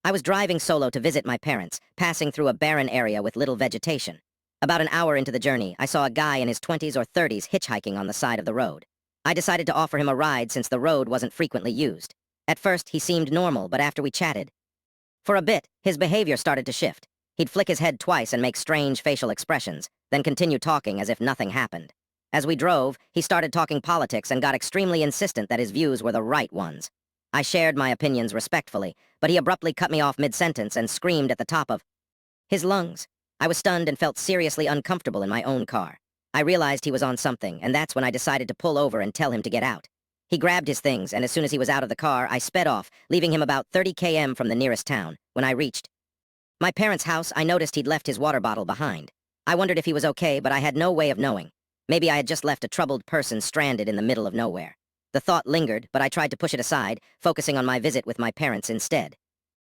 I was driving solo to visit my parents, passing through a barren area with little vegetation. About an hour into the journey, I saw a guy in his 20s or 30s hitchhiking on the side of the road. I decided to offer him a ride since the road wasn't frequently used. At first, he seemed normal, but after we chatted, for a bit, his behavior started to shift. He'd flick his head twice and make strange facial expressions, then continue talking as if nothing happened. As we drove, he started talking politics and got extremely insistent that his views were the right ones. I shared my opinions respectfully, but he abruptly cut me off mid-sentence and screamed at the top of his lungs. I was stunned and felt seriously uncomfortable in my own car. I realized he was on something, and that's when I decided to pull over and tell him to get out. He grabbed his things, and as soon as he was out of the car, I sped off, leaving him about 30 km from the nearest town. When I reached my parents' house, I noticed he'd left his water bottle behind. I wondered if he was okay, but I had no way of knowing. Maybe I had just left a troubled person stranded in the middle of nowhere. The thought lingered, but I tried to push it aside, focusing on my visit with my parents instead.